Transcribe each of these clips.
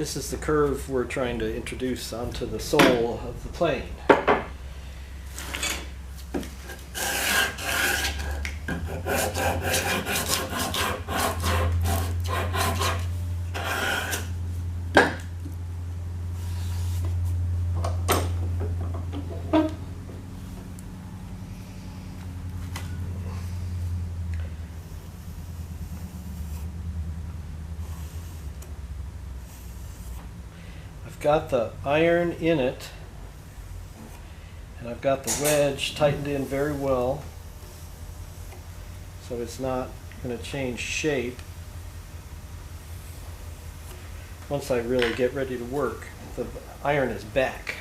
This is the curve we're trying to introduce onto the sole of the plane. Got the iron in it, and I've got the wedge tightened in very well so it's not going to change shape once I really get ready to work. The iron is back.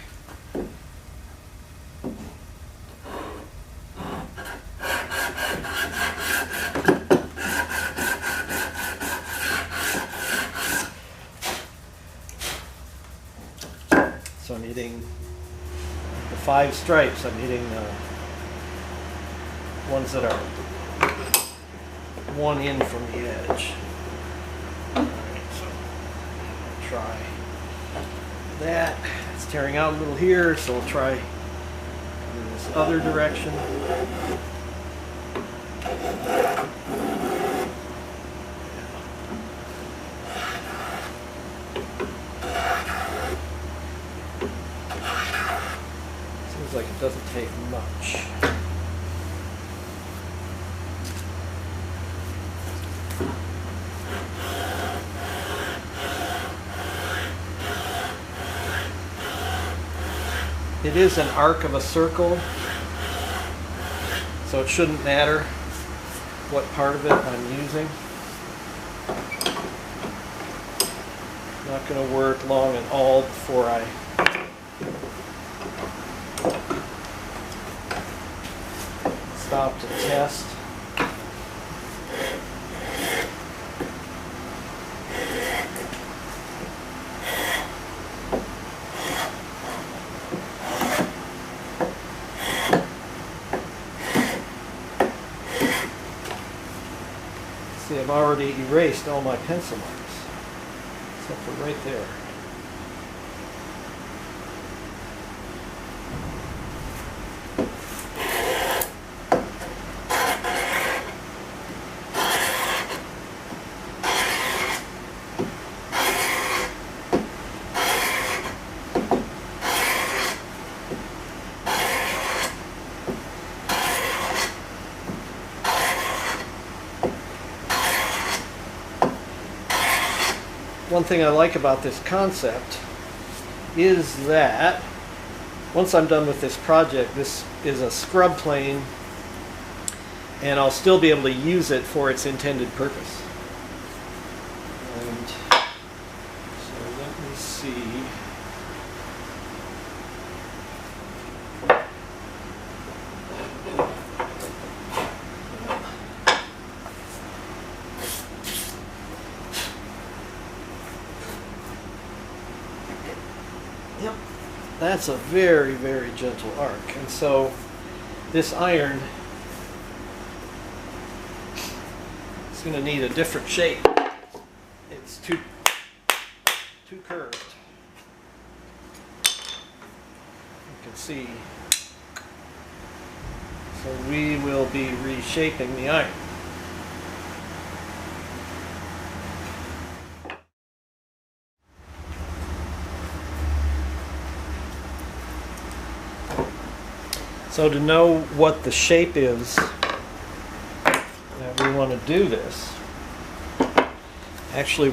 So I'm hitting the 5 stripes. I'm hitting ones that are one in from the edge. Alright, so I'll try that. It's tearing out a little here, so we'll try in this other direction. Like it doesn't take much. It is an arc of a circle, so it shouldn't matter what part of it I'm using. Not going to work long and all before I stop to test. See, I've already erased all my pencil marks, except for right there. One thing I like about this concept is that once I'm done with this project, this is a scrub plane and I'll still be able to use it for its intended purpose. And so let me see. Yep, that's a very, very gentle arc. And so this iron is going to need a different shape. It's too curved. You can see. So we will be reshaping the iron. So to know what the shape is that we want to do this, actually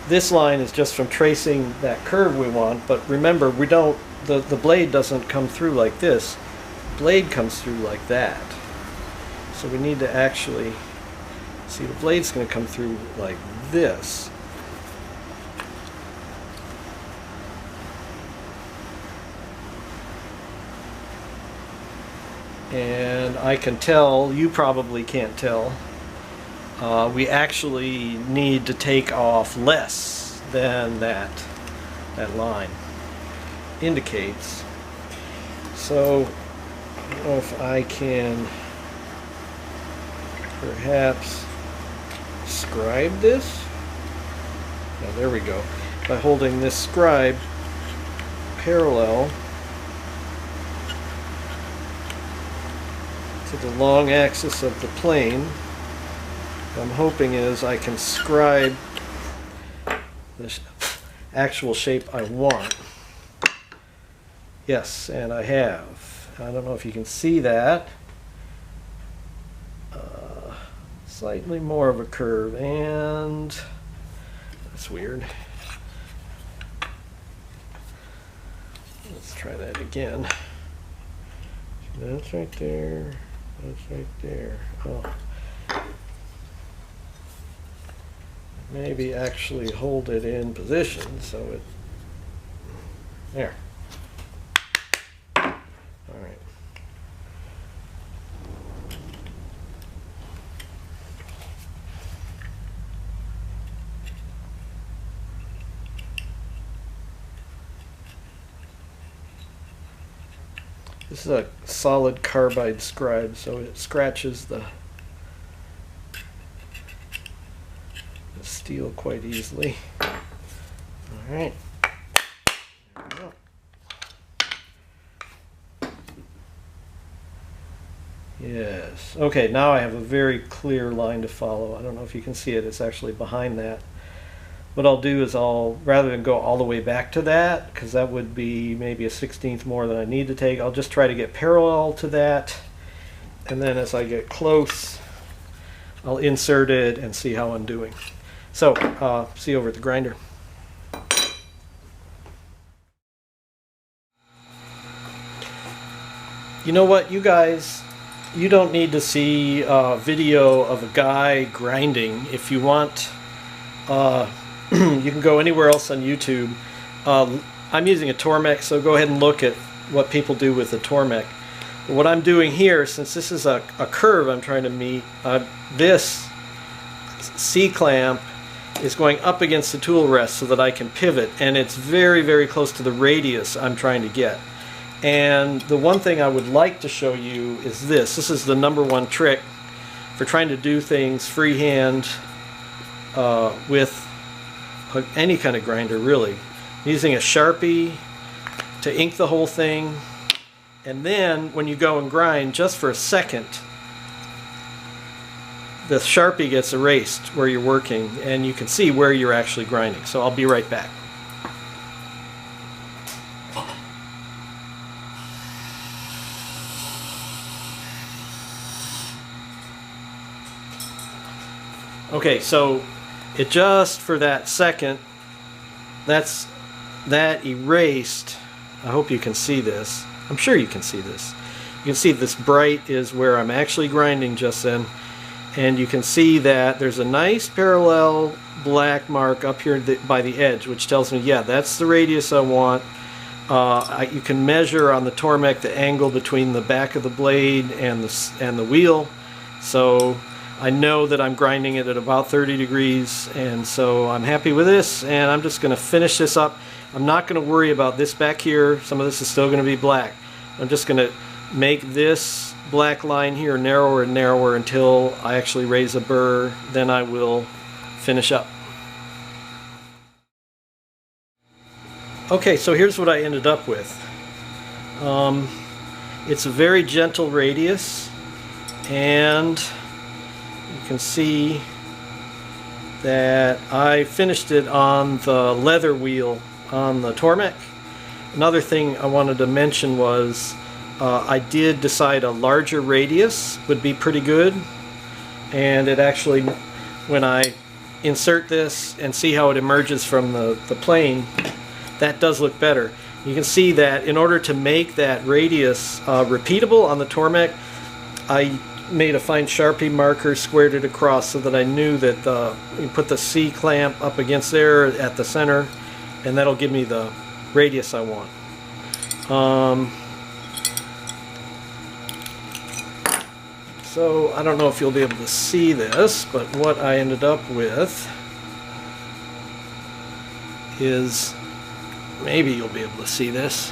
this line is just from tracing that curve we want, but remember the blade doesn't come through like this, the blade comes through like that. So we need to actually see the blade's going to come through like this. And I can tell, you probably can't tell, we actually need to take off less than that line indicates. So I don't know if I can perhaps scribe this. Now there we go. By holding this scribe parallel to the long axis of the plane, what I'm hoping is I can scribe the actual shape I want. Yes, and I have. I don't know if you can see that. Slightly more of a curve, and that's weird. Let's try that again. That's right there. That's right there. Oh. Maybe actually hold it in position so it. There. All right. This is a solid carbide scribe, so it scratches the steel quite easily. All right. There we go. Yes. Okay, now I have a very clear line to follow. I don't know if you can see it. It's actually behind that. What I'll do is rather than go all the way back to that, because that would be maybe a 1/16 more than I need to take, I'll just try to get parallel to that, and then as I get close, I'll insert it and see how I'm doing. So, see you over at the grinder. You know what, you guys, you don't need to see a video of a guy grinding. If you want, you can go anywhere else on YouTube. I'm using a Tormek, so go ahead and look at what people do with the Tormek. But what I'm doing here, since this is a curve I'm trying to meet, this C-clamp is going up against the tool rest so that I can pivot, and it's very, very close to the radius I'm trying to get. And the one thing I would like to show you is this. This is the #1 trick for trying to do things freehand with any kind of grinder, really. I'm using a Sharpie to ink the whole thing, and then when you go and grind, just for a second, the Sharpie gets erased where you're working, and you can see where you're actually grinding. So I'll be right back. Okay, so it just for that second, that erased. I hope you can see this. I'm sure you can see this. You can see this bright is where I'm actually grinding just then, and you can see that there's a nice parallel black mark up here by the edge, which tells me, yeah, that's the radius I want. You can measure on the Tormek the angle between the back of the blade and the wheel, so I know that I'm grinding it at about 30 degrees, and so I'm happy with this, and I'm just going to finish this up. I'm not going to worry about this back here. Some of this is still going to be black. I'm just going to make this black line here narrower and narrower until I actually raise a burr. Then I will finish up. Okay, so here's what I ended up with. It's a very gentle radius, and you can see that I finished it on the leather wheel on the Tormek. Another thing I wanted to mention was I did decide a larger radius would be pretty good, and it actually, when I insert this and see how it emerges from the plane, that does look better. You can see that in order to make that radius repeatable on the Tormek, I made a fine Sharpie marker, squared it across so that I knew that you put the C clamp up against there at the center, and that'll give me the radius I want. So I don't know if you'll be able to see this, but what I ended up with is, maybe you'll be able to see this.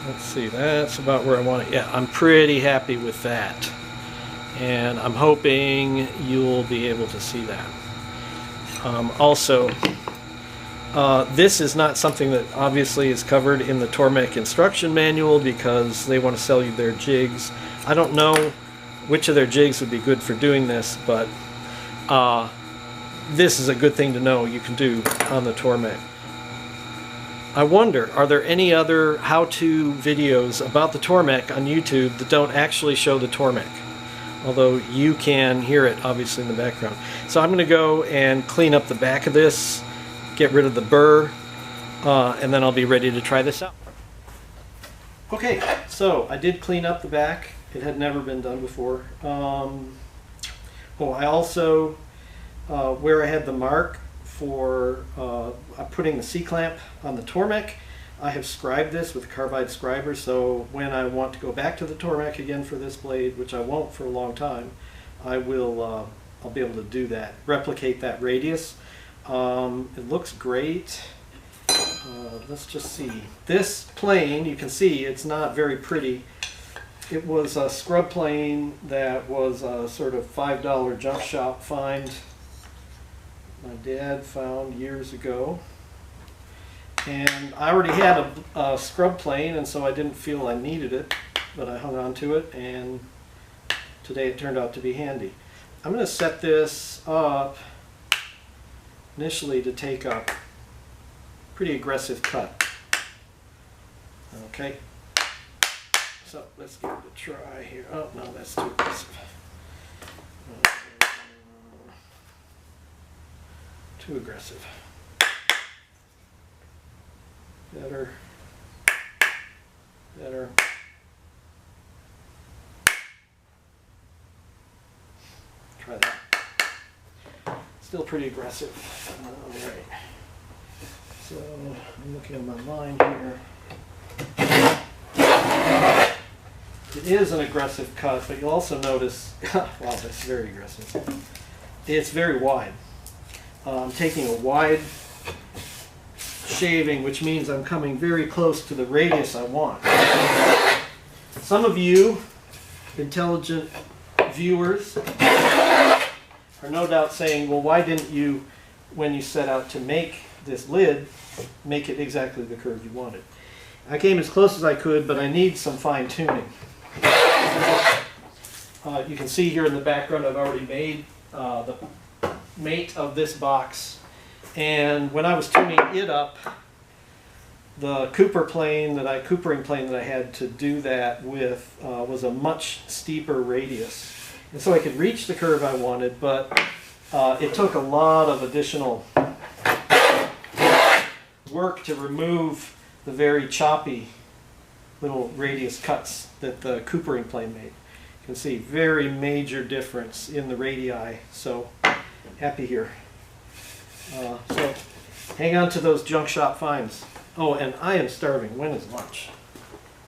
Let's see, that's about where I want it. Yeah, I'm pretty happy with that. and I'm hoping you'll be able to see that. Also, this is not something that obviously is covered in the Tormek instruction manual because they want to sell you their jigs. I don't know which of their jigs would be good for doing this, but this is a good thing to know you can do on the Tormek. I wonder, are there any other how-to videos about the Tormek on YouTube that don't actually show the Tormek? Although you can hear it obviously in the background. So I'm going to go and clean up the back of this, get rid of the burr, and then I'll be ready to try this out. Okay, so I did clean up the back. It had never been done before. I also, where I had the mark for putting the C-clamp on the Tormek, I have scribed this with a carbide scriber, so when I want to go back to the Tormek again for this blade, which I won't for a long time, I'll be able to do that, replicate that radius. It looks great. Let's just see. This plane, you can see it's not very pretty. It was a scrub plane that was a sort of $5 junk shop find my dad found years ago. And I already had a scrub plane, and so I didn't feel I needed it, but I hung on to it, and today it turned out to be handy. I'm going to set this up initially to take a pretty aggressive cut. Okay, so let's give it a try here. Oh no, that's too aggressive. Too aggressive. Better. Better. Try that. Still pretty aggressive. Alright. So I'm looking at my line here. It is an aggressive cut, but you'll also notice, wow, that's very aggressive. It's very wide. I'm taking a wide shaving, which means I'm coming very close to the radius I want. Some of you intelligent viewers are no doubt saying, well, why didn't you, when you set out to make this lid, make it exactly the curve you wanted? I came as close as I could, but I need some fine tuning. You can see here in the background I've already made the mate of this box. And when I was tuning it up, the coopering plane that I had to do that with was a much steeper radius. And so I could reach the curve I wanted, but it took a lot of additional work to remove the very choppy little radius cuts that the coopering plane made. You can see very major difference in the radii, so happy here. So hang on to those junk shop finds. Oh, and I am starving. When is lunch?